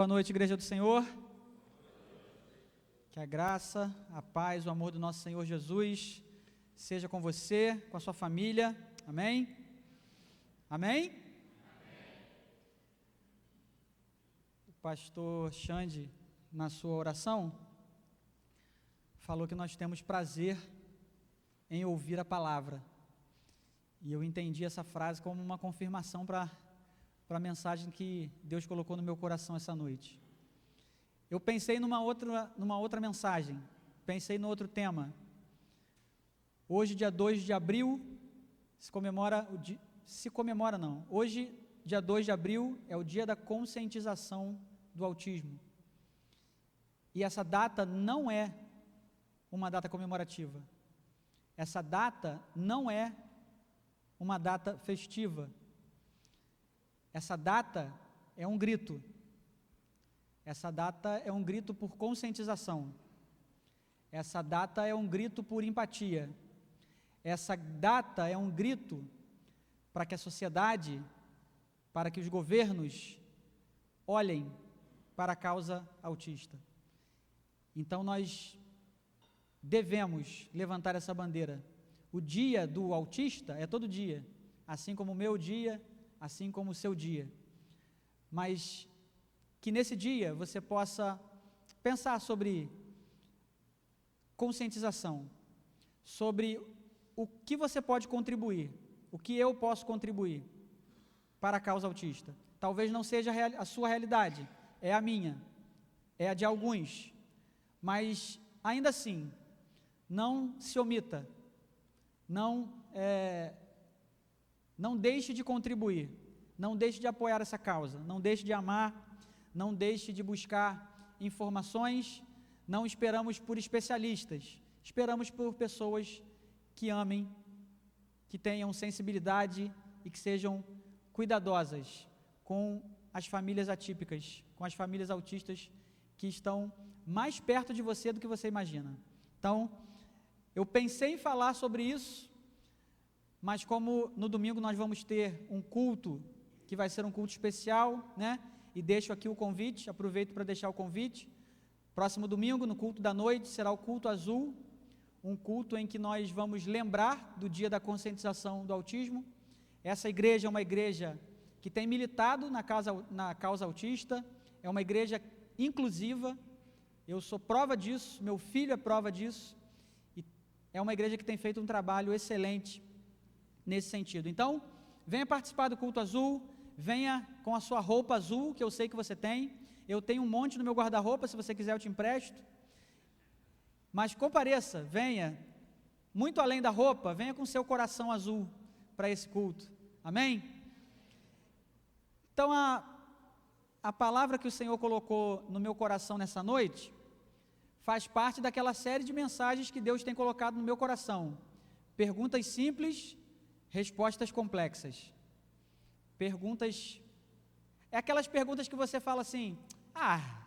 Boa noite, Igreja do Senhor. Que a graça, a paz, o amor do nosso Senhor Jesus seja com você, com a sua família. Amém? Amém? O pastor Xande, na sua oração, falou que nós temos prazer em ouvir a palavra. E eu entendi essa frase como uma confirmação para a mensagem que Deus colocou no meu coração essa noite. Eu pensei numa outra mensagem, pensei no outro tema. Hoje, dia 2 de abril, hoje, dia 2 de abril, é o dia da conscientização do autismo. E essa data não é uma data comemorativa. Essa data não é uma data festiva. Essa data é um grito. Essa data é um grito por conscientização. Essa data é um grito por empatia. Essa data é um grito para que a sociedade, para que os governos olhem para a causa autista. Então nós devemos levantar essa bandeira. O dia do autista é todo dia, assim como o meu dia, assim como o seu dia. Mas que nesse dia você possa pensar sobre conscientização, sobre o que você pode contribuir, o que eu posso contribuir para a causa autista. Talvez não seja a sua realidade, é a minha, é a de alguns, mas ainda assim, não se omita, não deixe de contribuir, não deixe de apoiar essa causa, não deixe de amar, não deixe de buscar informações. Não esperamos por especialistas, esperamos por pessoas que amem, que tenham sensibilidade e que sejam cuidadosas com as famílias atípicas, com as famílias autistas que estão mais perto de você do que você imagina. Então, eu pensei em falar sobre isso, mas como no domingo nós vamos ter um culto, que vai ser um culto especial, né? E deixo aqui o convite, aproveito para deixar o convite. Próximo domingo, no culto da noite, será o culto azul, um culto em que nós vamos lembrar do dia da conscientização do autismo. Essa igreja é uma igreja que tem militado na causa autista, é uma igreja inclusiva, eu sou prova disso, meu filho é prova disso, e é uma igreja que tem feito um trabalho excelente nesse sentido. Então, venha participar do culto azul, venha com a sua roupa azul, que eu sei que você tem. Eu tenho um monte no meu guarda-roupa, se você quiser eu te empresto. Mas compareça, venha, muito além da roupa, venha com seu coração azul para esse culto. Amém? Então, a palavra que o Senhor colocou no meu coração nessa noite, faz parte daquela série de mensagens que Deus tem colocado no meu coração. Perguntas simples, respostas complexas. Perguntas, é aquelas perguntas que você fala assim,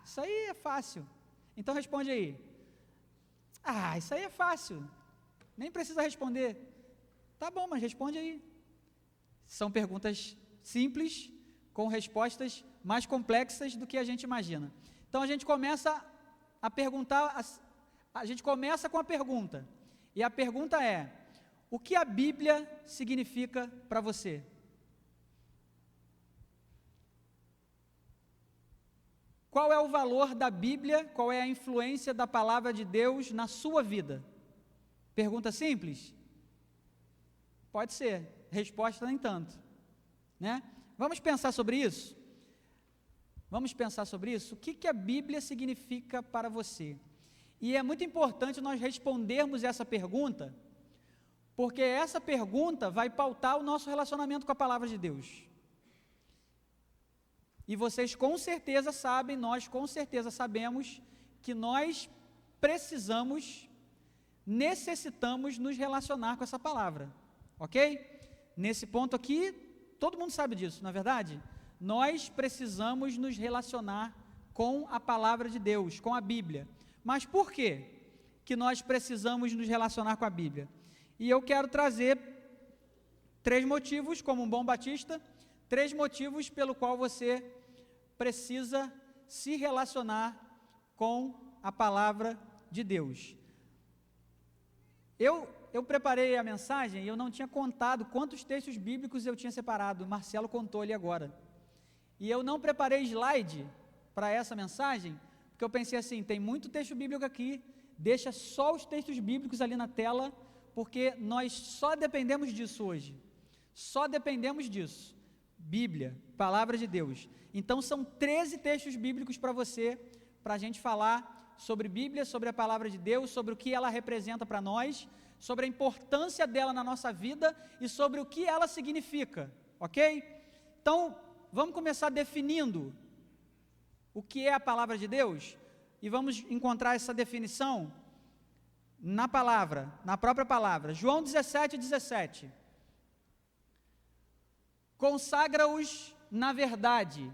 isso aí é fácil, então responde aí. Isso aí é fácil, nem precisa responder. Tá bom, mas responde aí. São perguntas simples, com respostas mais complexas do que a gente imagina. Então a gente começa a perguntar, a gente começa com a pergunta, e a pergunta é, o que a Bíblia significa para você? Qual é o valor da Bíblia, qual é a influência da palavra de Deus na sua vida? Pergunta simples? Pode ser, resposta nem tanto, né? Vamos pensar sobre isso? Vamos pensar sobre isso? O que a Bíblia significa para você? E é muito importante nós respondermos essa pergunta, porque essa pergunta vai pautar o nosso relacionamento com a palavra de Deus. E vocês com certeza sabem, nós com certeza sabemos, que nós necessitamos nos relacionar com essa palavra, ok? Nesse ponto aqui, todo mundo sabe disso, não é verdade? Nós precisamos nos relacionar com a palavra de Deus, com a Bíblia. Mas por quê que nós precisamos nos relacionar com a Bíblia? E eu quero trazer 3 motivos, como um bom batista, 3 motivos pelo qual você precisa se relacionar com a palavra de Deus. Eu preparei a mensagem e eu não tinha contado quantos textos bíblicos eu tinha separado, o Marcelo contou ali agora. E eu não preparei slide para essa mensagem, porque eu pensei assim, tem muito texto bíblico aqui, deixa só os textos bíblicos ali na tela, porque nós só dependemos disso hoje. Só dependemos disso. Bíblia, palavra de Deus. Então são 13 textos bíblicos para você, para a gente falar sobre Bíblia, sobre a palavra de Deus, sobre o que ela representa para nós, sobre a importância dela na nossa vida e sobre o que ela significa, ok? Então, vamos começar definindo o que é a palavra de Deus e vamos encontrar essa definição na palavra, na própria palavra. João 17:17. Consagra-os na verdade,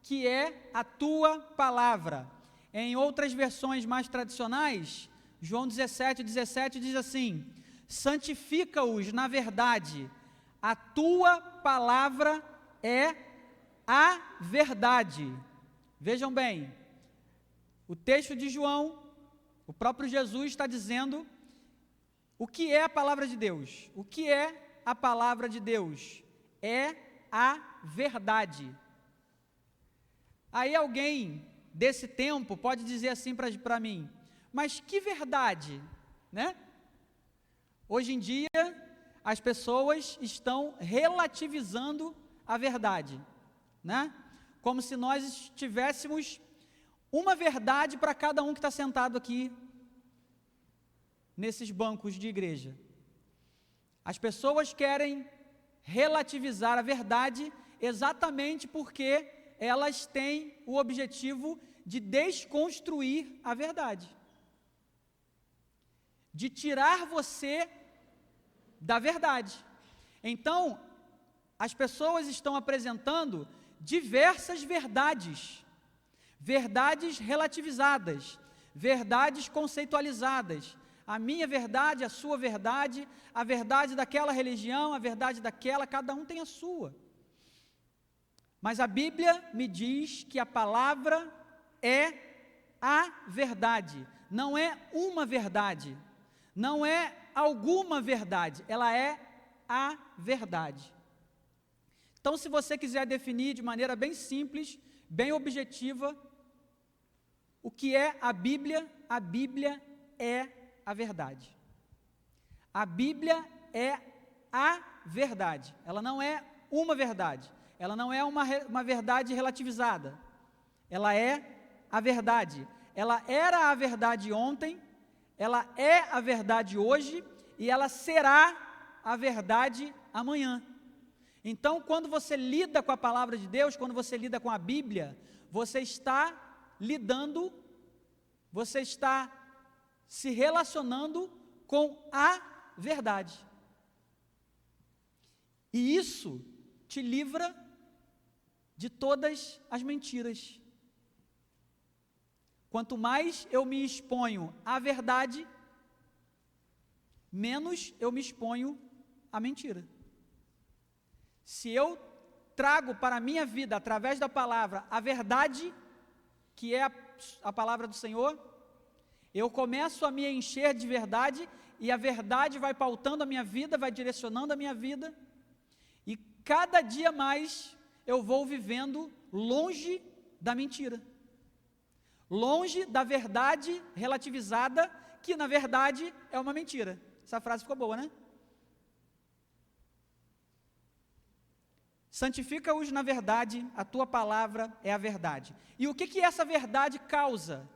que é a tua palavra. Em outras versões mais tradicionais, João 17:17 diz assim: santifica-os na verdade, a tua palavra é a verdade. Vejam bem, o texto de João, o próprio Jesus está dizendo o que é a palavra de Deus. O que é a palavra de Deus? É a verdade. Aí alguém desse tempo pode dizer assim para mim, mas que verdade, né? Hoje em dia, as pessoas estão relativizando a verdade, né? Como se nós tivéssemos uma verdade para cada um que está sentado aqui, nesses bancos de igreja. As pessoas querem relativizar a verdade exatamente porque elas têm o objetivo de desconstruir a verdade, de tirar você da verdade. Então, as pessoas estão apresentando diversas verdades, verdades relativizadas, verdades conceitualizadas, a minha verdade, a sua verdade, a verdade daquela religião, a verdade daquela, cada um tem a sua. Mas a Bíblia me diz que a palavra é a verdade, não é uma verdade, não é alguma verdade, ela é a verdade. Então, se você quiser definir de maneira bem simples, bem objetiva, o que é a Bíblia é a verdade. A Bíblia é a verdade, ela não é uma verdade, ela não é uma verdade relativizada, ela é a verdade. Ela era a verdade ontem, ela é a verdade hoje e ela será a verdade amanhã. Então, quando você lida com a palavra de Deus, quando você lida com a Bíblia, você está lidando, você está se relacionando com a verdade. E isso te livra de todas as mentiras. Quanto mais eu me exponho à verdade, menos eu me exponho à mentira. Se eu trago para a minha vida, através da palavra, a verdade, que é a palavra do Senhor, eu começo a me encher de verdade, e a verdade vai pautando a minha vida, vai direcionando a minha vida, e cada dia mais eu vou vivendo longe da mentira, longe da verdade relativizada, que na verdade é uma mentira. Essa frase ficou boa, né? Santifica-os na verdade, a tua palavra é a verdade. E o que essa verdade causa?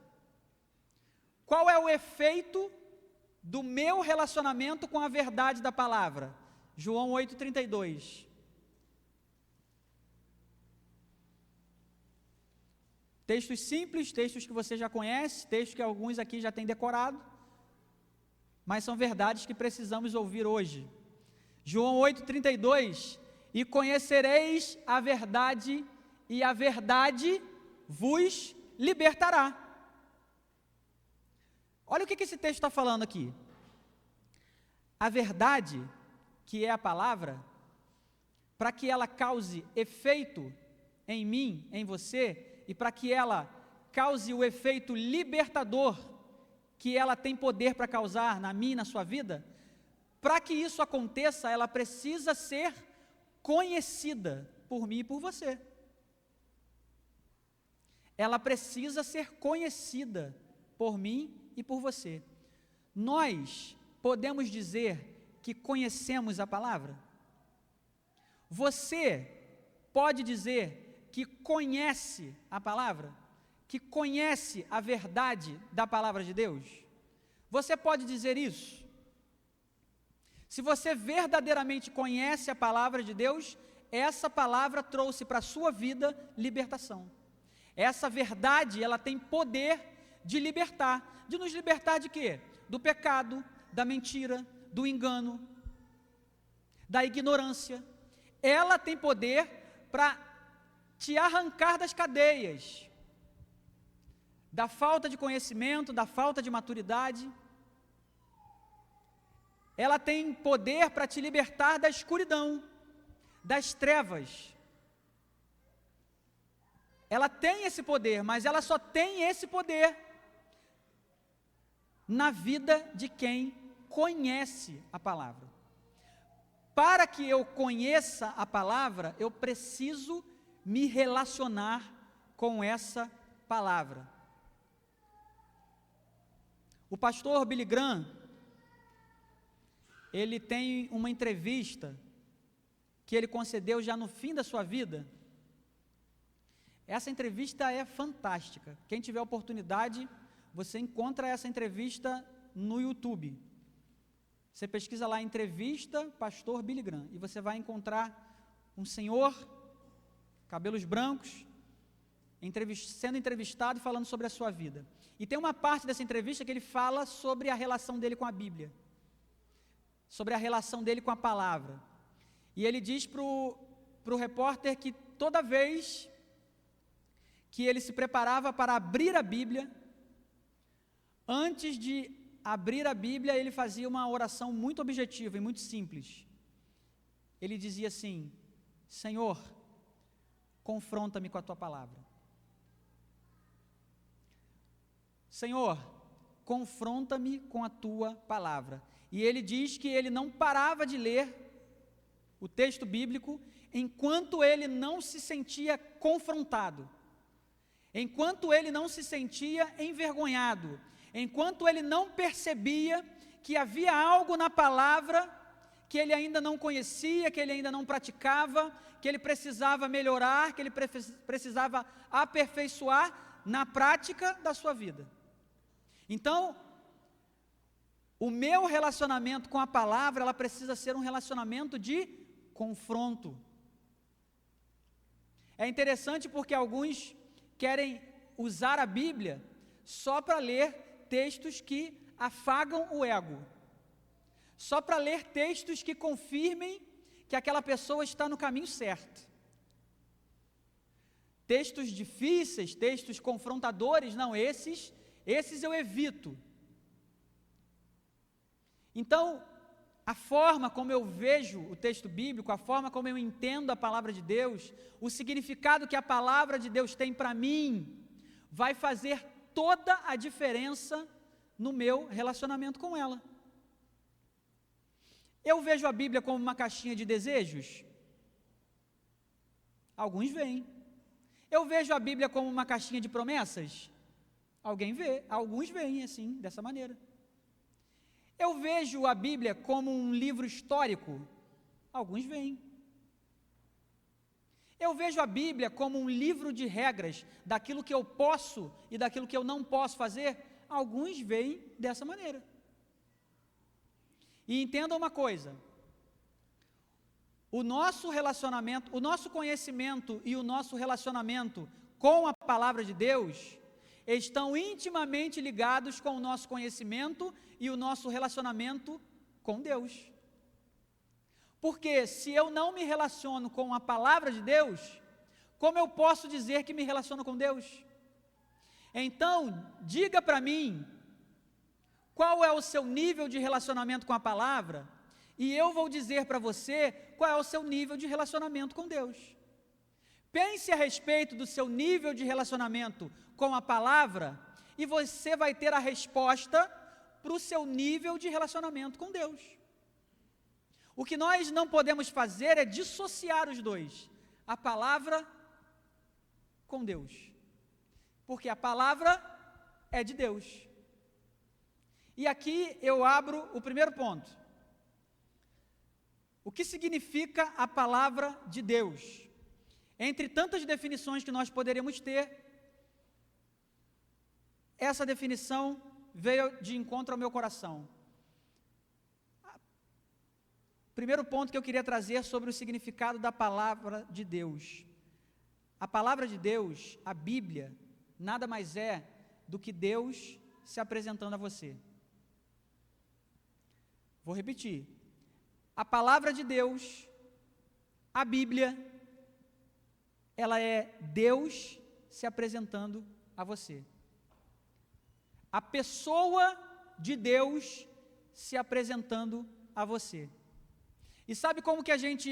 Qual é o efeito do meu relacionamento com a verdade da palavra? João 8,32. Textos simples, textos que você já conhece, textos que alguns aqui já têm decorado, mas são verdades que precisamos ouvir hoje. João 8,32, e conhecereis a verdade, e a verdade vos libertará. Olha o que esse texto está falando aqui. A verdade, que é a palavra, para que ela cause efeito em mim, em você, e para que ela cause o efeito libertador que ela tem poder para causar na minha e na sua vida, para que isso aconteça, ela precisa ser conhecida por mim e por você. Ela precisa ser conhecida por mim e por você. Nós podemos dizer que conhecemos a palavra? Você pode dizer que conhece a palavra? Que conhece a verdade da palavra de Deus? Você pode dizer isso? Se você verdadeiramente conhece a palavra de Deus, essa palavra trouxe para a sua vida libertação. Essa verdade, ela tem poder de libertar. De nos libertar de quê? Do pecado, da mentira, do engano, da ignorância. Ela tem poder para te arrancar das cadeias, da falta de conhecimento, da falta de maturidade. Ela tem poder para te libertar da escuridão, das trevas. Ela tem esse poder, mas ela só tem esse poder na vida de quem conhece a palavra. Para que eu conheça a palavra, eu preciso me relacionar com essa palavra. O pastor Billy Graham, ele tem uma entrevista que ele concedeu já no fim da sua vida. Essa entrevista é fantástica. Quem tiver oportunidade, você encontra essa entrevista no YouTube. Você pesquisa lá, entrevista pastor Billy Graham, e você vai encontrar um senhor, cabelos brancos, sendo entrevistado e falando sobre a sua vida. E tem uma parte dessa entrevista que ele fala sobre a relação dele com a Bíblia, sobre a relação dele com a palavra. E ele diz para o repórter que toda vez que ele se preparava para abrir a Bíblia, antes de abrir a Bíblia, ele fazia uma oração muito objetiva e muito simples. Ele dizia assim: Senhor, confronta-me com a tua palavra. Senhor, confronta-me com a tua palavra. E ele diz que ele não parava de ler o texto bíblico enquanto ele não se sentia confrontado, enquanto ele não se sentia envergonhado, enquanto ele não percebia que havia algo na palavra que ele ainda não conhecia, que ele ainda não praticava, que ele precisava melhorar, que ele precisava aperfeiçoar na prática da sua vida. Então, o meu relacionamento com a palavra, ela precisa ser um relacionamento de confronto. É interessante porque alguns querem usar a Bíblia só para ler textos que afagam o ego, só para ler textos que confirmem que aquela pessoa está no caminho certo. Textos difíceis, textos confrontadores, não, esses eu evito. Então, a forma como eu vejo o texto bíblico, a forma como eu entendo a palavra de Deus, o significado que a palavra de Deus tem para mim, vai fazer toda a diferença no meu relacionamento com ela. Eu vejo a Bíblia como uma caixinha de desejos? Alguns veem. Eu vejo a Bíblia como uma caixinha de promessas? Alguns veem assim, dessa maneira. Eu vejo a Bíblia como um livro histórico? Alguns veem. Eu vejo a Bíblia como um livro de regras, daquilo que eu posso e daquilo que eu não posso fazer? Alguns veem dessa maneira. E entenda uma coisa: o nosso relacionamento, o nosso conhecimento e o nosso relacionamento com a palavra de Deus estão intimamente ligados com o nosso conhecimento e o nosso relacionamento com Deus. Porque se eu não me relaciono com a palavra de Deus, como eu posso dizer que me relaciono com Deus? Então, diga para mim, qual é o seu nível de relacionamento com a palavra, e eu vou dizer para você qual é o seu nível de relacionamento com Deus. Pense a respeito do seu nível de relacionamento com a palavra e você vai ter a resposta para o seu nível de relacionamento com Deus. O que nós não podemos fazer é dissociar os dois, a palavra com Deus, porque a palavra é de Deus. E aqui eu abro o primeiro ponto. O que significa a palavra de Deus? Entre tantas definições que nós poderíamos ter, essa definição veio de encontro ao meu coração. Primeiro ponto que eu queria trazer sobre o significado da palavra de Deus. A palavra de Deus, a Bíblia, nada mais é do que Deus se apresentando a você. Vou repetir. A palavra de Deus, a Bíblia, ela é Deus se apresentando a você. A pessoa de Deus se apresentando a você. E sabe como que a gente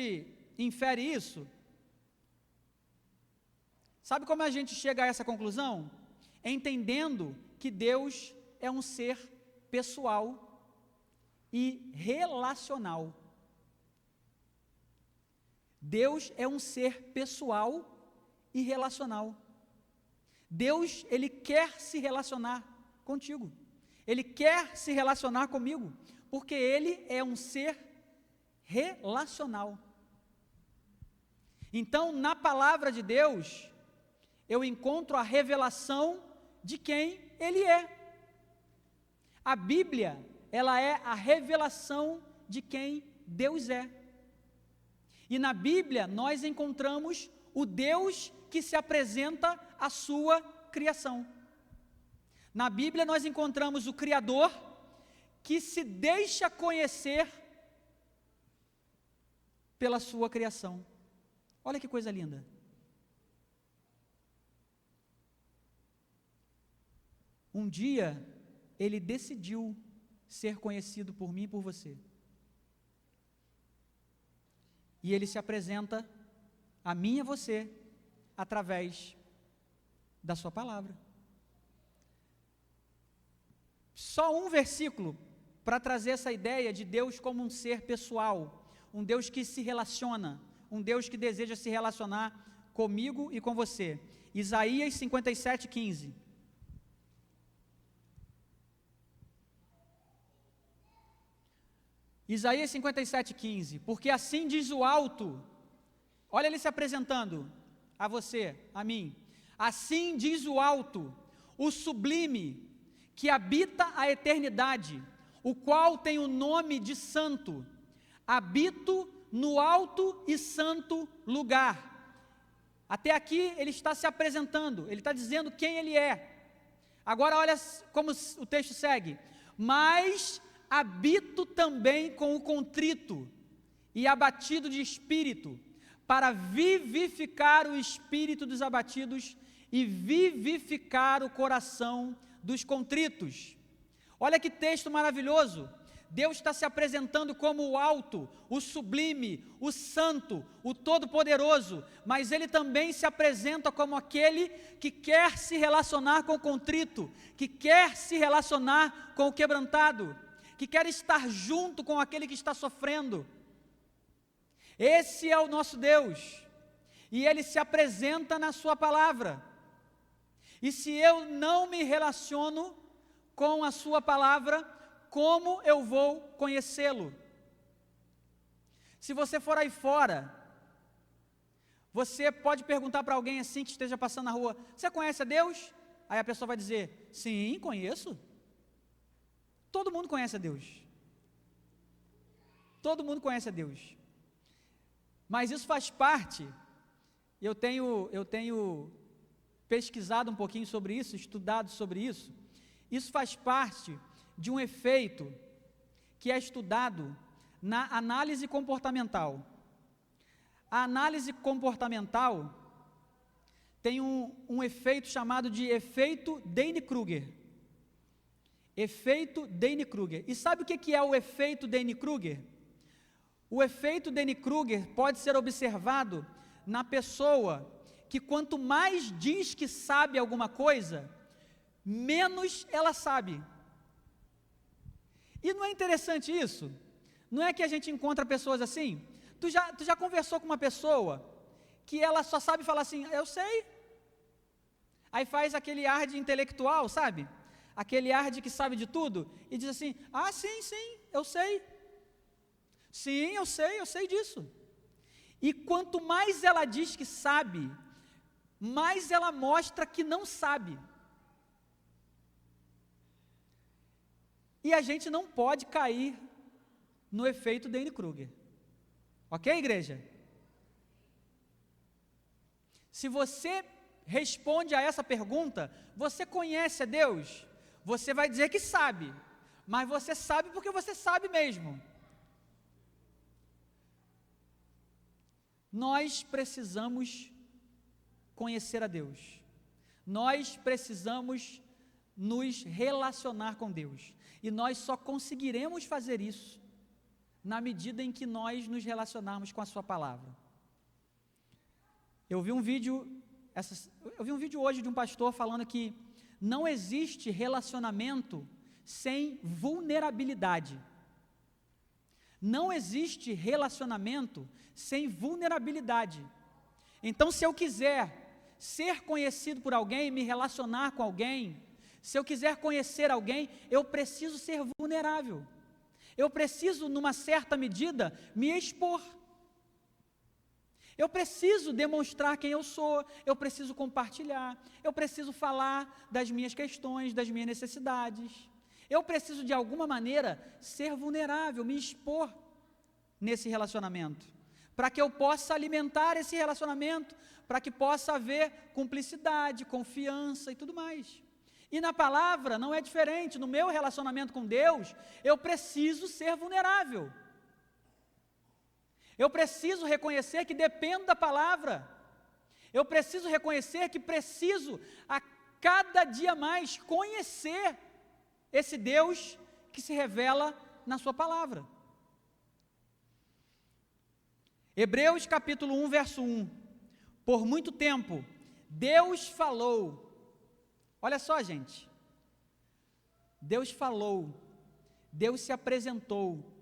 infere isso? Sabe como a gente chega a essa conclusão? Entendendo que Deus é um ser pessoal e relacional. Deus é um ser pessoal e relacional. Deus, Ele quer se relacionar contigo. Ele quer se relacionar comigo, porque Ele é um ser relacional. Então, na palavra de Deus, eu encontro a revelação de quem Ele é. A Bíblia, ela é a revelação de quem Deus é. E na Bíblia, nós encontramos o Deus que se apresenta à sua criação. Na Bíblia, nós encontramos o Criador que se deixa conhecer pela sua criação. Olha que coisa linda. Um dia, Ele decidiu ser conhecido por mim e por você. E Ele se apresenta a mim e a você através da sua palavra. Só um versículo para trazer essa ideia de Deus como um ser pessoal, um Deus que se relaciona, um Deus que deseja se relacionar comigo e com você. Isaías 57:15. Isaías 57:15, porque assim diz o alto, olha ele se apresentando a você, a mim, assim diz o alto, o sublime, que habita a eternidade, o qual tem o nome de santo, habito no alto e santo lugar. Até aqui ele está se apresentando, ele está dizendo quem ele é. Agora olha como o texto segue, mas habito também com o contrito e abatido de espírito, para vivificar o espírito dos abatidos e vivificar o coração dos contritos. Olha que texto maravilhoso. Deus está se apresentando como o alto, o sublime, o santo, o todo-poderoso, mas Ele também se apresenta como aquele que quer se relacionar com o contrito, que quer se relacionar com o quebrantado, que quer estar junto com aquele que está sofrendo. Esse é o nosso Deus, e Ele se apresenta na sua palavra. E se eu não me relaciono com a sua palavra, como eu vou conhecê-lo? Se você for aí fora, você pode perguntar para alguém assim que esteja passando na rua, você conhece a Deus? Aí a pessoa vai dizer, sim, conheço. Todo mundo conhece a Deus. Todo mundo conhece a Deus. Mas isso faz parte, eu tenho pesquisado um pouquinho sobre isso, estudado sobre isso. Isso faz parte de um efeito que é estudado na análise comportamental. A análise comportamental tem um efeito chamado de efeito Dunning-Kruger. Efeito Dunning-Kruger. E sabe o que é o efeito Dunning-Kruger? O efeito Dunning-Kruger pode ser observado na pessoa que quanto mais diz que sabe alguma coisa, menos ela sabe. E não é interessante isso? Não é que a gente encontra pessoas assim? Tu já conversou com uma pessoa que ela só sabe falar assim, eu sei. Aí faz aquele ar de intelectual, sabe? Aquele ar de que sabe de tudo, e diz assim, sim, eu sei. Sim, eu sei disso. E quanto mais ela diz que sabe, mais ela mostra que não sabe. E a gente não pode cair no efeito Dunning-Kruger. Ok, igreja? Se você responde a essa pergunta, você conhece a Deus? Você vai dizer que sabe, mas você sabe porque você sabe mesmo. Nós precisamos conhecer a Deus. Nós precisamos nos relacionar com Deus. E nós só conseguiremos fazer isso na medida em que nós nos relacionarmos com a sua palavra. Eu vi um vídeo hoje de um pastor falando que não existe relacionamento sem vulnerabilidade. Não existe relacionamento sem vulnerabilidade. Então, se eu quiser ser conhecido por alguém, me relacionar com alguém, se eu quiser conhecer alguém, eu preciso ser vulnerável. Eu preciso, numa certa medida, me expor. Eu preciso demonstrar quem eu sou, eu preciso compartilhar, eu preciso falar das minhas questões, das minhas necessidades. Eu preciso, de alguma maneira, ser vulnerável, me expor nesse relacionamento, para que eu possa alimentar esse relacionamento, para que possa haver cumplicidade, confiança e tudo mais. E na palavra não é diferente. No meu relacionamento com Deus, eu preciso ser vulnerável. Eu preciso reconhecer que dependo da palavra. Eu preciso reconhecer que preciso a cada dia mais conhecer esse Deus que se revela na sua palavra. Hebreus capítulo 1, verso 1. Por muito tempo, Deus falou. Olha só, gente. Deus falou. Deus se apresentou.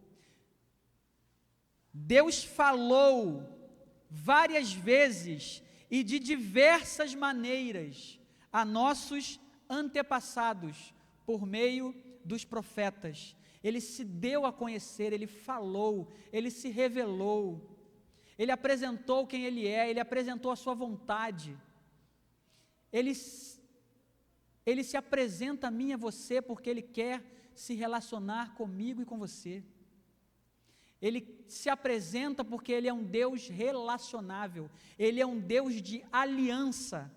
Deus falou várias vezes e de diversas maneiras a nossos antepassados por meio dos profetas. Ele se deu a conhecer, ele falou, ele se revelou, ele apresentou quem ele é, ele apresentou a sua vontade. Ele se apresenta a mim e a você porque ele quer se relacionar comigo e com você. Ele se apresenta porque ele é um Deus relacionável, ele é um Deus de aliança.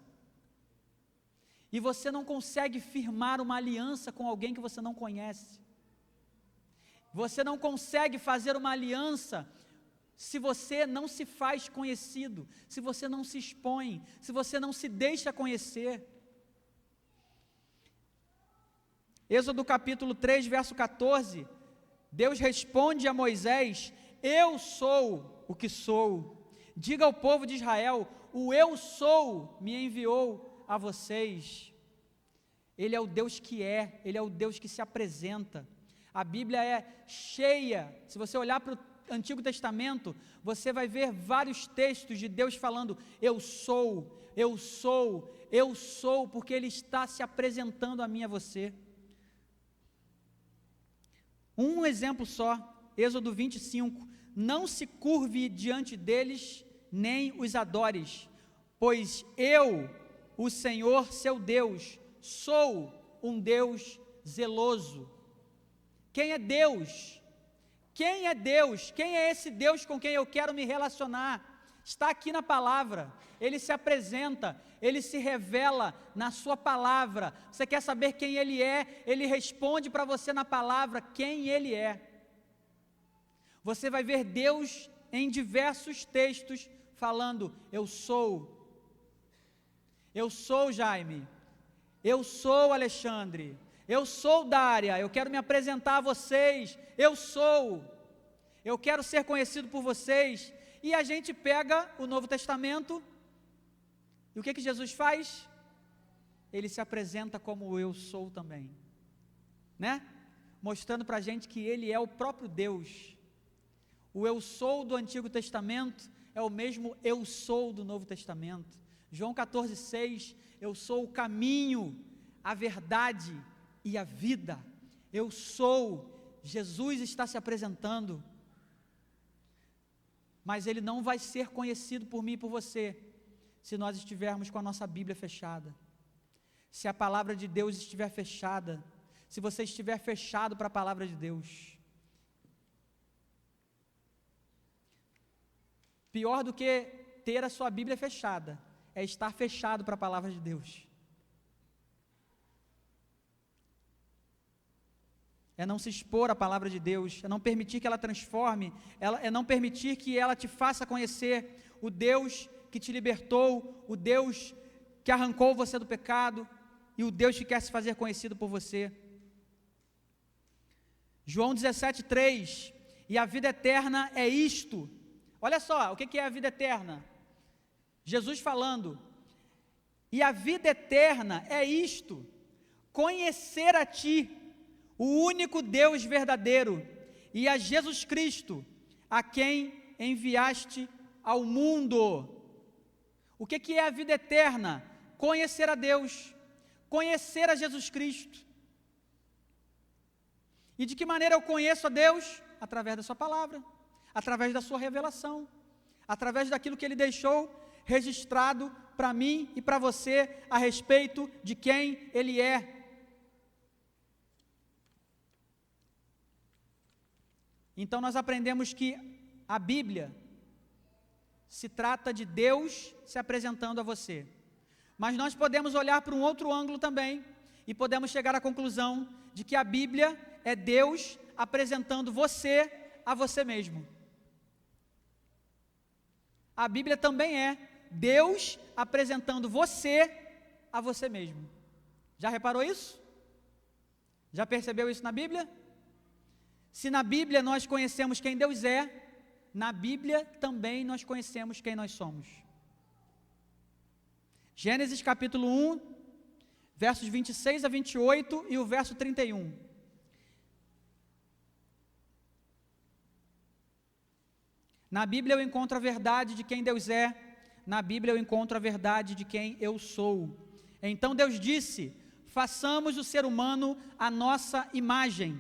E você não consegue firmar uma aliança com alguém que você não conhece. Você não consegue fazer uma aliança se você não se faz conhecido, se você não se expõe, se você não se deixa conhecer. Êxodo capítulo 3, verso 14, Deus responde a Moisés, eu sou o que sou. Diga ao povo de Israel, o eu sou me enviou a vocês. Ele é o Deus que é, ele é o Deus que se apresenta. A Bíblia é cheia, se você olhar para o Antigo Testamento, você vai ver vários textos de Deus falando, eu sou, eu sou, eu sou, porque Ele está se apresentando a mim e a você. Um exemplo só, Êxodo 25, não se curve diante deles, nem os adores, pois eu, o Senhor seu Deus, sou um Deus zeloso. Quem é Deus? Quem é Deus? Quem é esse Deus com quem eu quero me relacionar? Está aqui na palavra, Ele se apresenta, Ele se revela na sua palavra. Você quer saber quem Ele é? Ele responde para você na palavra quem Ele é. Você vai ver Deus em diversos textos falando, eu sou Jaime, eu sou Alexandre, eu sou Dária, eu quero me apresentar a vocês, eu quero ser conhecido por vocês. E a gente pega o Novo Testamento E o que Jesus faz? Ele se apresenta como o eu sou também, né? Mostrando para a gente que Ele é o próprio Deus. O eu sou do Antigo Testamento é o mesmo eu sou do Novo Testamento. João 14,6, eu sou o caminho, a verdade e a vida. Eu sou, Jesus está se apresentando, mas Ele não vai ser conhecido por mim e por você, se nós estivermos com a nossa Bíblia fechada, se a palavra de Deus estiver fechada, se você estiver fechado para a palavra de Deus. Pior do que ter a sua Bíblia fechada, é estar fechado para a palavra de Deus. É não se expor à palavra de Deus, é não permitir que ela transforme, é não permitir que ela te faça conhecer o Deus que te libertou, o Deus que arrancou você do pecado, e o Deus que quer se fazer conhecido por você. João 17,3, e a vida eterna é isto. Olha só, o que é a vida eterna? Jesus falando, e a vida eterna é isto, conhecer a Ti, o único Deus verdadeiro, e a Jesus Cristo, a quem enviaste ao mundo. O que é a vida eterna? Conhecer a Deus, conhecer a Jesus Cristo. E de que maneira eu conheço a Deus? Através da sua palavra, através da sua revelação, através daquilo que Ele deixou registrado para mim e para você, a respeito de quem Ele é. Então nós aprendemos que a Bíblia se trata de Deus se apresentando a você. Mas nós podemos olhar para um outro ângulo também, e podemos chegar à conclusão de que a Bíblia é Deus apresentando você a você mesmo. A Bíblia também é Deus apresentando você a você mesmo. Já reparou isso? Já percebeu isso na Bíblia? Se na Bíblia nós conhecemos quem Deus é, na Bíblia também nós conhecemos quem nós somos. Gênesis capítulo 1, versos 26 a 28 e o verso 31. Na Bíblia eu encontro a verdade de quem Deus é, na Bíblia eu encontro a verdade de quem eu sou. Então Deus disse, façamos o ser humano à nossa imagem,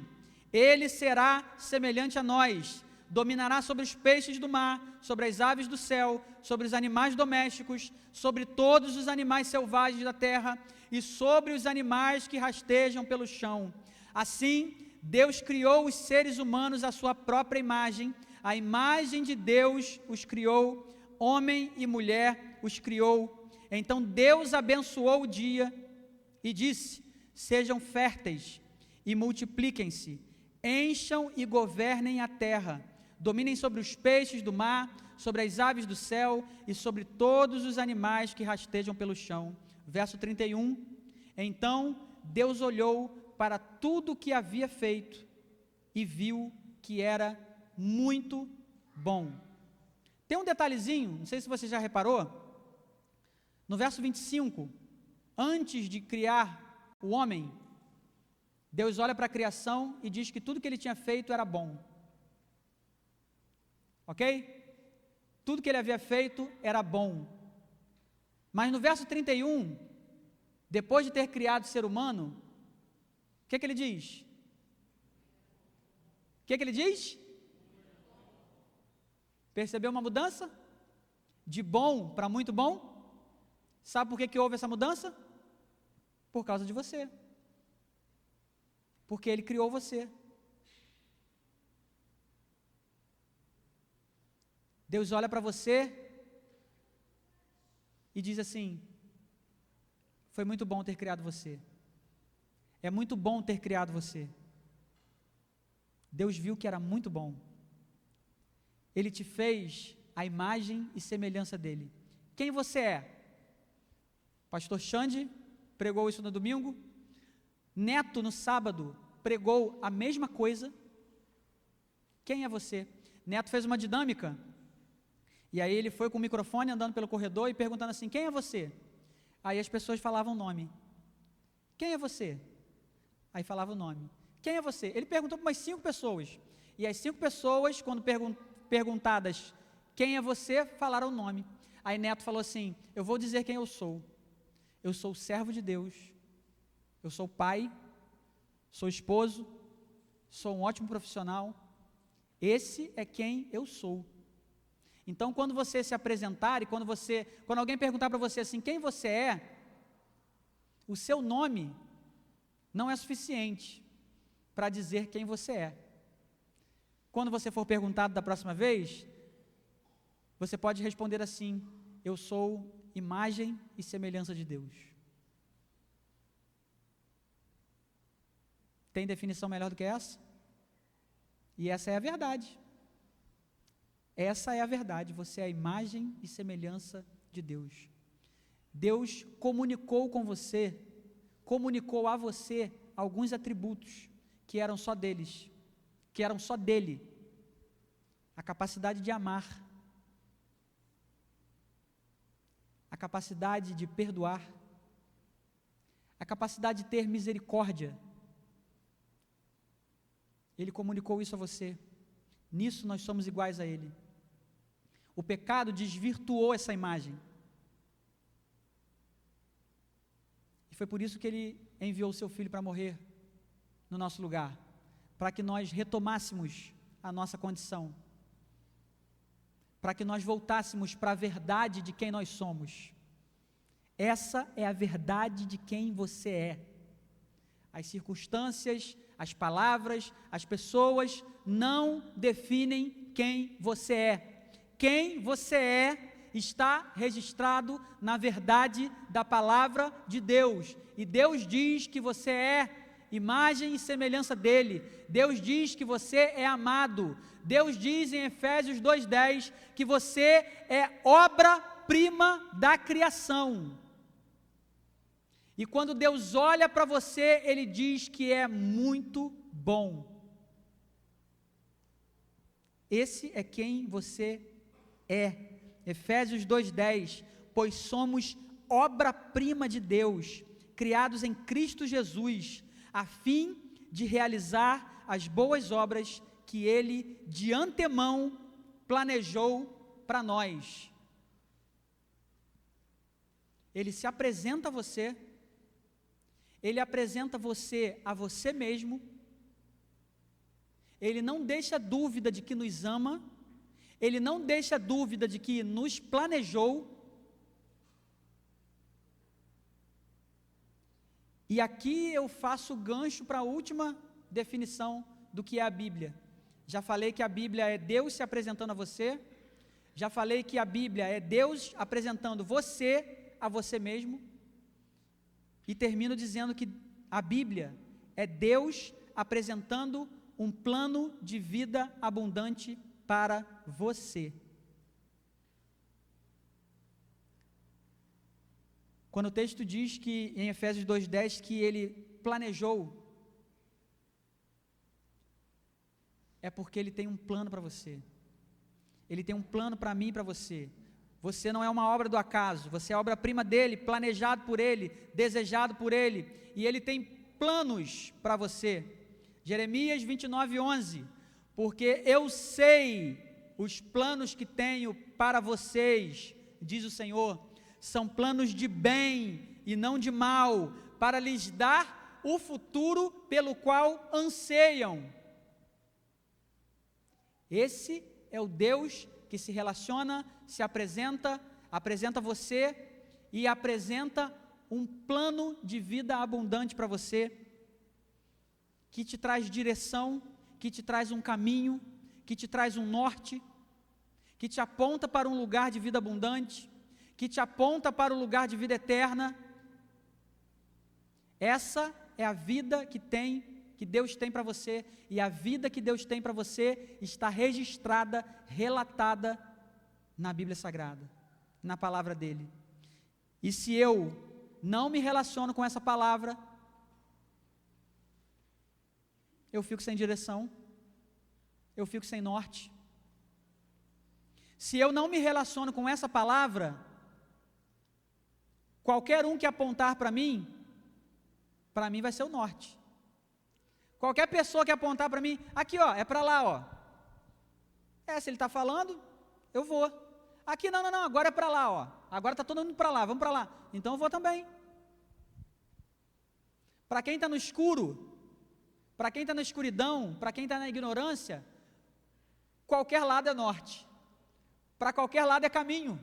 ele será semelhante a nós, dominará sobre os peixes do mar, sobre as aves do céu, sobre os animais domésticos, sobre todos os animais selvagens da terra e sobre os animais que rastejam pelo chão. Assim, Deus criou os seres humanos à sua própria imagem, a imagem de Deus os criou, homem e mulher os criou. Então Deus abençoou o dia e disse, sejam férteis e multipliquem-se, encham e governem a terra, dominem sobre os peixes do mar, sobre as aves do céu e sobre todos os animais que rastejam pelo chão. Verso 31, então Deus olhou para tudo o que havia feito e viu que era muito bom. Tem um detalhezinho, não sei se você já reparou, no verso 25, antes de criar o homem, Deus olha para a criação e diz que tudo que Ele tinha feito era bom. Ok? Tudo que Ele havia feito era bom. Mas no verso 31, depois de ter criado o ser humano, o que Ele diz? O que Ele diz? Percebeu uma mudança? De bom para muito bom? Sabe por que houve essa mudança? Por causa de você. Porque Ele criou você. Deus olha para você e diz assim, foi muito bom ter criado você. É muito bom ter criado você. Deus viu que era muito bom. Ele te fez a imagem e semelhança dele. Quem você é? Pastor Xande pregou isso no domingo. Neto, no sábado, pregou a mesma coisa. Quem é você? Neto fez uma dinâmica. E aí ele foi com o microfone andando pelo corredor e perguntando assim, quem é você? Aí as pessoas falavam o nome. Quem é você? Aí falava o nome. Quem é você? Ele perguntou para umas 5 pessoas. E as 5 pessoas, quando perguntadas quem é você, falaram o nome. Aí Neto falou assim: eu vou dizer quem eu sou. Eu sou servo de Deus. Eu sou pai. Sou esposo. Sou um ótimo profissional. Esse é quem eu sou. Então, quando você se apresentar e quando alguém perguntar para você assim, quem você é, o seu nome não é suficiente para dizer quem você é. Quando você for perguntado da próxima vez, você pode responder assim: eu sou imagem e semelhança de Deus. Tem definição melhor do que essa? E essa é a verdade. Essa é a verdade, você é a imagem e semelhança de Deus. Deus comunicou a você alguns atributos que eram só deles, que eram só dele. A capacidade de amar, a capacidade de perdoar, a capacidade de ter misericórdia. Ele comunicou isso a você. Nisso nós somos iguais a Ele. O pecado desvirtuou essa imagem. E foi por isso que Ele enviou o Seu Filho para morrer no nosso lugar, para que nós retomássemos a nossa condição, para que nós voltássemos para a verdade de quem nós somos. Essa é a verdade de quem você é. As circunstâncias, as palavras, as pessoas não definem quem você é. Quem você é está registrado na verdade da palavra de Deus. E Deus diz que você é imagem e semelhança dele. Deus diz que você é amado. Deus diz em Efésios 2:10 que você é obra-prima da criação. E quando Deus olha para você, Ele diz que é muito bom. Esse é quem você é. Efésios 2:10, pois somos obra-prima de Deus, criados em Cristo Jesus, a fim de realizar as boas obras que Ele de antemão planejou para nós. Ele se apresenta a você, Ele apresenta você a você mesmo, Ele não deixa dúvida de que nos ama, Ele não deixa dúvida de que nos planejou. E aqui eu faço gancho para a última definição do que é a Bíblia. Já falei que a Bíblia é Deus se apresentando a você, já falei que a Bíblia é Deus apresentando você a você mesmo, e termino dizendo que a Bíblia é Deus apresentando um plano de vida abundante para você. Quando o texto diz que, em Efésios 2:10, que Ele planejou, é porque Ele tem um plano para você. Ele tem um plano para mim e para você. Você não é uma obra do acaso, você é obra-prima dEle, planejado por Ele, desejado por Ele, e Ele tem planos para você. Jeremias 29:11, porque eu sei os planos que tenho para vocês, diz o Senhor, são planos de bem e não de mal, para lhes dar o futuro pelo qual anseiam. Esse é o Deus que se relaciona, se apresenta você e apresenta um plano de vida abundante para você, que te traz direção, que te traz um caminho, que te traz um norte, que te aponta para um lugar de vida abundante, que te aponta para o lugar de vida eterna. Essa é a vida que Deus tem para você, e a vida que Deus tem para você está registrada, relatada na Bíblia Sagrada, na palavra dEle. E se eu não me relaciono com essa palavra, eu fico sem direção, eu fico sem norte. Se eu não me relaciono com essa palavra, qualquer um que apontar para mim vai ser o norte. Qualquer pessoa que apontar para mim, aqui ó, é para lá ó. Se ele está falando, eu vou. Aqui não, agora é para lá ó. Agora está todo mundo para lá, vamos para lá. Então eu vou também. Para quem está no escuro, para quem está na escuridão, para quem está na ignorância, qualquer lado é norte. Para qualquer lado é caminho.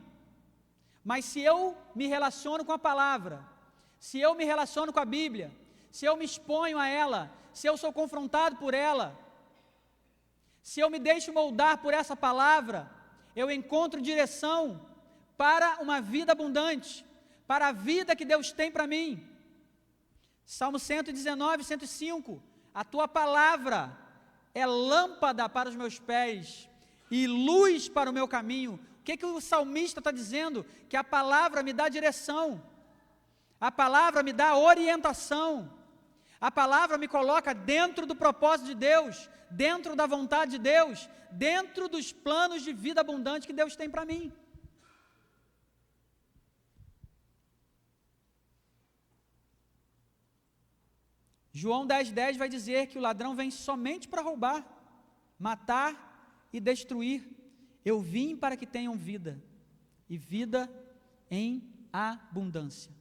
Mas se eu me relaciono com a palavra, se eu me relaciono com a Bíblia, se eu me exponho a ela, se eu sou confrontado por ela, se eu me deixo moldar por essa palavra, eu encontro direção para uma vida abundante, para a vida que Deus tem para mim. Salmo 119, 105, a tua palavra é lâmpada para os meus pés e luz para o meu caminho. O que o salmista está dizendo? Que a palavra me dá direção, a palavra me dá orientação, a palavra me coloca dentro do propósito de Deus, dentro da vontade de Deus, dentro dos planos de vida abundante que Deus tem para mim. João 10,10 vai dizer que o ladrão vem somente para roubar, matar e destruir. Eu vim para que tenham vida, e vida em abundância.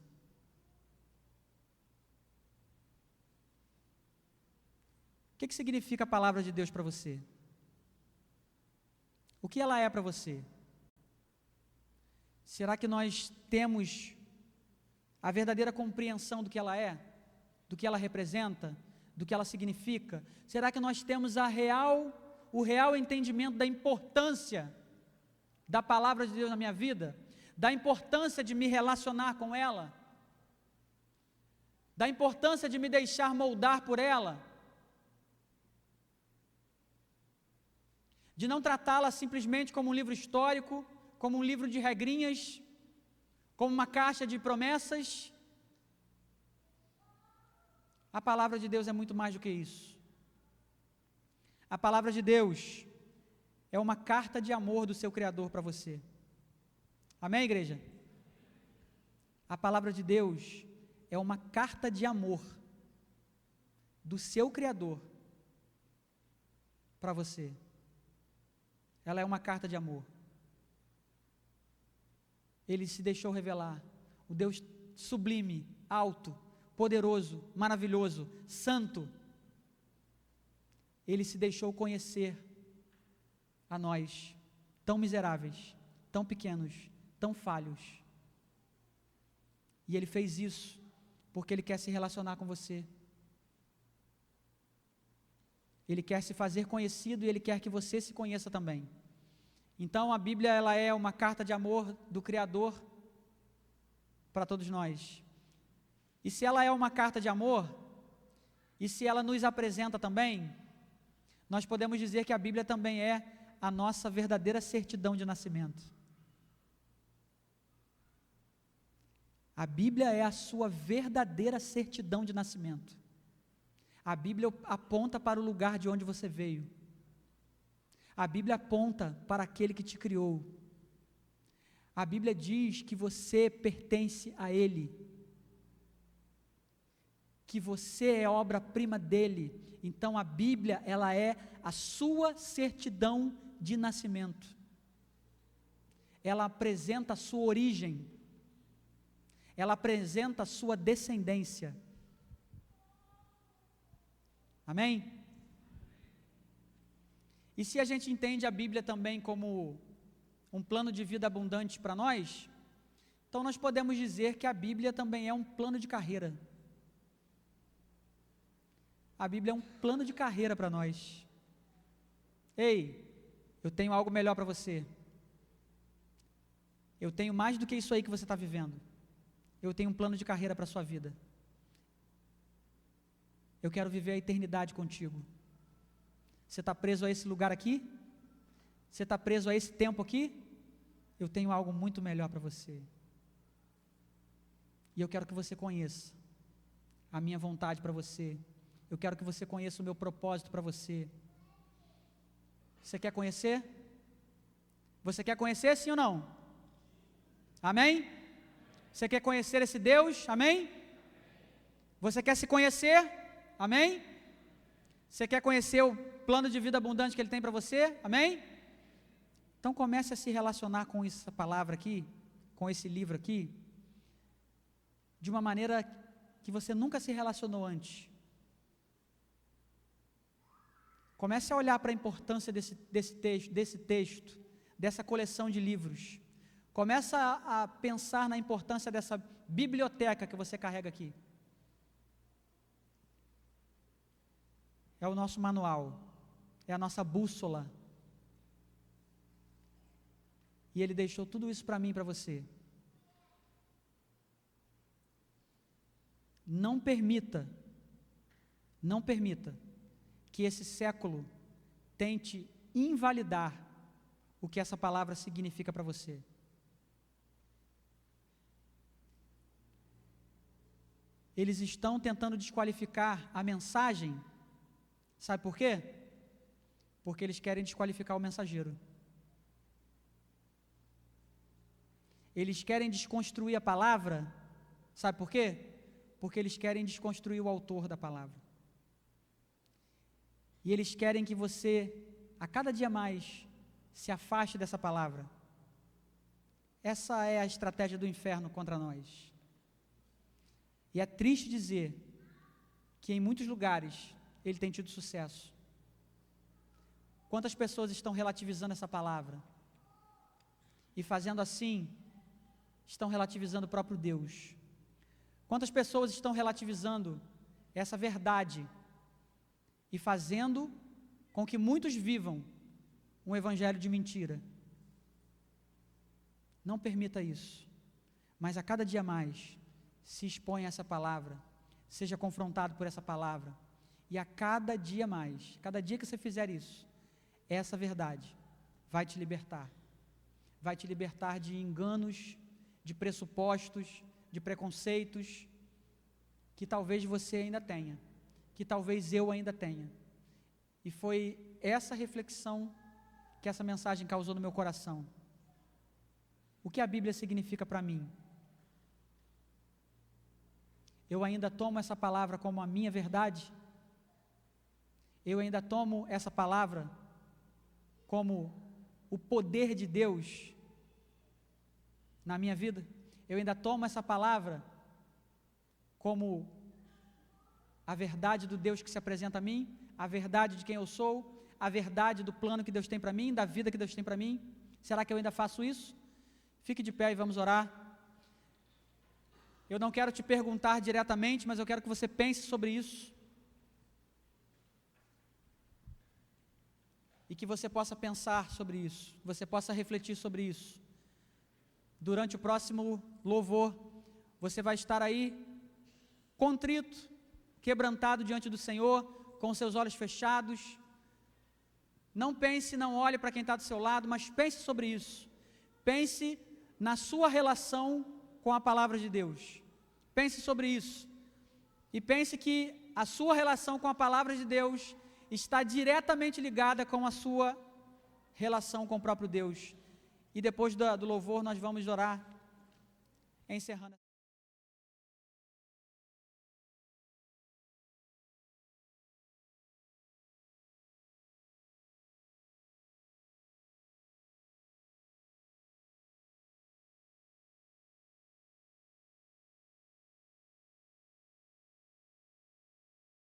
O que significa a palavra de Deus para você? O que ela é para você? Será que nós temos a verdadeira compreensão do que ela é? Do que ela representa? Do que ela significa? Será que nós temos o real entendimento da importância da palavra de Deus na minha vida? Da importância de me relacionar com ela? Da importância de me deixar moldar por ela? De não tratá-la simplesmente como um livro histórico, como um livro de regrinhas, como uma caixa de promessas. A palavra de Deus é muito mais do que isso. A palavra de Deus é uma carta de amor do seu Criador para você. Amém, igreja? A palavra de Deus é uma carta de amor do seu Criador para você. Ela é uma carta de amor. Ele se deixou revelar. O Deus sublime, alto, poderoso, maravilhoso, santo. Ele se deixou conhecer a nós, tão miseráveis, tão pequenos, tão falhos. E Ele fez isso porque Ele quer se relacionar com você. Ele quer se fazer conhecido e Ele quer que você se conheça também. Então a Bíblia ela é uma carta de amor do Criador para todos nós. E se ela é uma carta de amor, e se ela nos apresenta também, nós podemos dizer que a Bíblia também é a nossa verdadeira certidão de nascimento. A Bíblia é a sua verdadeira certidão de nascimento. A Bíblia aponta para o lugar de onde você veio. A Bíblia aponta para aquele que te criou. A Bíblia diz que você pertence a Ele, que você é obra-prima dEle. Então a Bíblia, ela é a sua certidão de nascimento. Ela apresenta a sua origem. Ela apresenta a sua descendência. Amém? E se a gente entende a Bíblia também como um plano de vida abundante para nós, então nós podemos dizer que a Bíblia também é um plano de carreira. A Bíblia é um plano de carreira para nós. Ei, eu tenho algo melhor para você. Eu tenho mais do que isso aí que você está vivendo. Eu tenho um plano de carreira para a sua vida. Eu quero viver a eternidade contigo. Você está preso a esse lugar aqui? Você está preso a esse tempo aqui? Eu tenho algo muito melhor para você. E eu quero que você conheça a minha vontade para você. Eu quero que você conheça o meu propósito para você. Você quer conhecer? Você quer conhecer, sim ou não? Amém? Você quer conhecer esse Deus? Amém? Você quer se conhecer? Amém? Você quer conhecer o plano de vida abundante que Ele tem para você? Amém? Então comece a se relacionar com essa palavra aqui, com esse livro aqui, de uma maneira que você nunca se relacionou antes. Comece a olhar para a importância desse texto, dessa coleção de livros. Comece a pensar na importância dessa biblioteca que você carrega aqui. É o nosso manual, é a nossa bússola. E Ele deixou tudo isso para mim e para você. Não permita que esse século tente invalidar o que essa palavra significa para você. Eles estão tentando desqualificar a mensagem. Sabe por quê? Porque eles querem desqualificar o mensageiro. Eles querem desconstruir a palavra. Sabe por quê? Porque eles querem desconstruir o autor da palavra. E eles querem que você, a cada dia mais, se afaste dessa palavra. Essa é a estratégia do inferno contra nós. E é triste dizer que em muitos lugares ele tem tido sucesso. Quantas pessoas estão relativizando essa palavra? E fazendo assim, estão relativizando o próprio Deus. Quantas pessoas estão relativizando essa verdade e fazendo com que muitos vivam um evangelho de mentira? Não permita isso, mas a cada dia mais, se exponha a essa palavra, seja confrontado por essa palavra, e a cada dia mais, cada dia que você fizer isso, essa verdade vai te libertar de enganos, de pressupostos, de preconceitos, que talvez você ainda tenha, que talvez eu ainda tenha. E foi essa reflexão que essa mensagem causou no meu coração. O que a Bíblia significa para mim? Eu ainda tomo essa palavra como a minha verdade? Eu ainda tomo essa palavra como o poder de Deus na minha vida? Eu ainda tomo essa palavra como a verdade do Deus que se apresenta a mim, a verdade de quem eu sou, a verdade do plano que Deus tem para mim, da vida que Deus tem para mim? Será que eu ainda faço isso? Fique de pé e vamos orar. Eu não quero te perguntar diretamente, mas eu quero que você pense sobre isso. E que você possa pensar sobre isso, que você possa refletir sobre isso. Durante o próximo louvor, você vai estar aí, contrito, quebrantado diante do Senhor, com seus olhos fechados. Não pense, não olhe para quem está do seu lado, mas pense sobre isso. Pense na sua relação com a palavra de Deus. Pense sobre isso. E pense que a sua relação com a palavra de Deus está diretamente ligada com a sua relação com o próprio Deus. E depois do louvor nós vamos orar, encerrando.